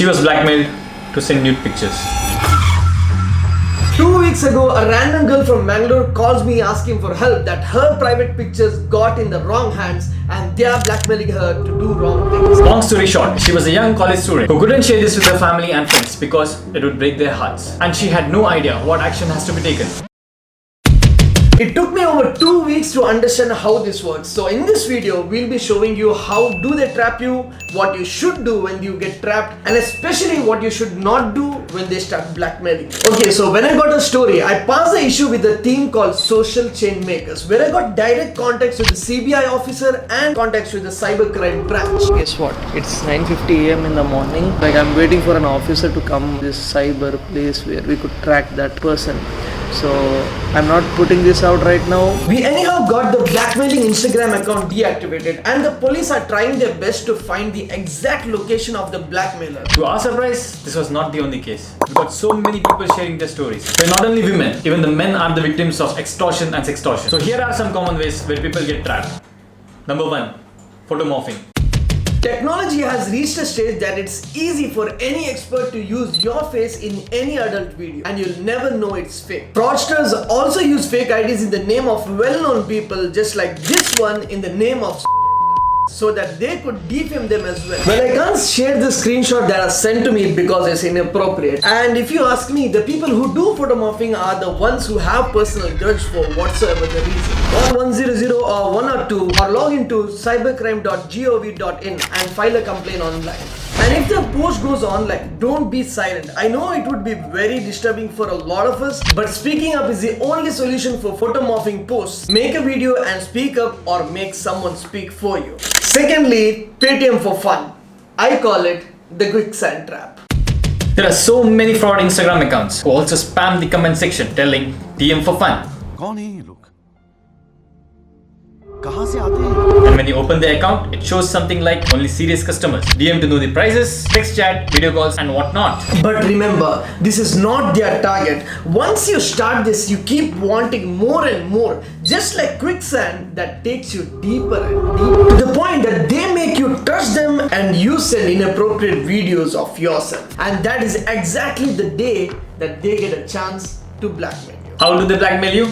She was blackmailed to send nude pictures. 2 weeks ago, a random girl from Mangalore calls me asking for help that her private pictures got in the wrong hands and they are blackmailing her to do wrong things. Long story short, she was a young college student who couldn't share this with her family and friends because it would break their hearts. And she had no idea what action has to be taken. It took me over 2 weeks to understand how this works. So in this video, we'll be showing you how do they trap you, what you should do when you get trapped, and especially what you should not do when they start blackmailing. Okay, so when I got a story, I passed the issue with a team called Social Chain Makers, where I got direct contacts with the CBI officer and contacts with the cybercrime branch. Guess what? It's 9:50 a.m. in the morning. Like, I'm waiting for an officer to come to this cyber place where we could track that person. So I'm not putting this out right now. We anyhow got the blackmailing Instagram account deactivated and the police are trying their best to find the exact location of the blackmailer. To our surprise, this was not the only case. We got so many people sharing their stories. So not only women, even the men are the victims of extortion and sextortion. So here are some common ways where people get trapped. Number 1. Photomorphing. Technology has reached a stage that it's easy for any expert to use your face in any adult video and you'll never know it's fake. Fraudsters also use fake IDs in the name of well-known people, just like this one in the name of so that they could defame them as well. Well, I can't share the screenshot that are sent to me because it's inappropriate. And if you ask me, the people who do photomorphing are the ones who have personal grudge for whatsoever the reason. Call 100 or 102 or log into cybercrime.gov.in and file a complaint online. And if the post goes online, don't be silent. I know it would be very disturbing for a lot of us, but speaking up is the only solution for photomorphing posts. Make a video and speak up or make someone speak for you. Secondly, Paytm for fun. I call it the quicksand trap. There are so many fraud Instagram accounts who also spam the comment section telling DM for fun. कौन है ये लोग? कहां से आते हैं? And when you open the account, it shows something like only serious customers, DM to know the prices, text chat, video calls and whatnot. But remember, this is not their target. Once you start this, you keep wanting more and more, just like quicksand that takes you deeper and deeper, to the point that they make you touch them and you send inappropriate videos of yourself. And that is exactly the day that they get a chance to blackmail you. How do they blackmail you?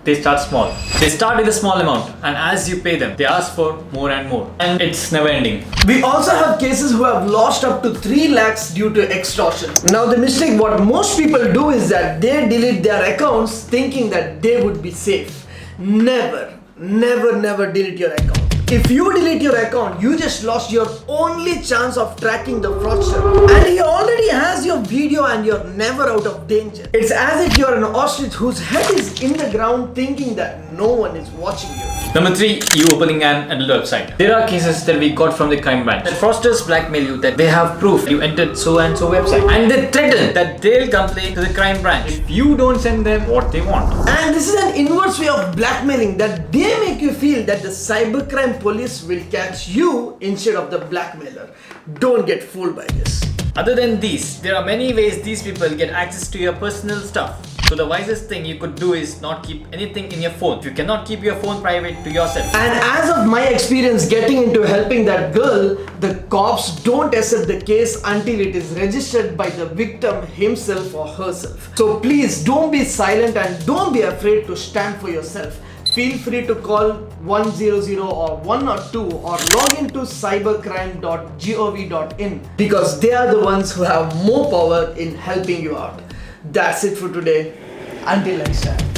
They start small. They start with a small amount and as you pay them, they ask for more and more. And it's never ending. We also have cases who have lost up to 3 lakhs due to extortion. Now the mistake what most people do is that they delete their accounts thinking that they would be safe. Never delete your account. If you delete your account, you just lost your only chance of tracking the fraudster. And he already has your video and you're never out of danger. It's as if you're an ostrich whose head is in the ground thinking that no one is watching you. Number 3, you opening an adult website. There are cases that we got from the crime branch. The fraudsters blackmail you that they have proof you entered so and so website. And they threaten that they'll complain to the crime branch if you don't send them what they want. And this is an inverse way of blackmailing that they make you feel that the cybercrime police will catch you instead of the blackmailer. Don't get fooled by this. Other than these, there are many ways these people get access to your personal stuff. So the wisest thing you could do is not keep anything in your phone. If you cannot keep your phone private to yourself. And as of my experience getting into helping that girl, the cops don't accept the case until it is registered by the victim himself or herself. So please don't be silent and don't be afraid to stand for yourself. Feel free to call 100 or 102 or log into cybercrime.gov.in because they are the ones who have more power in helping you out. That's it for today. Until next time.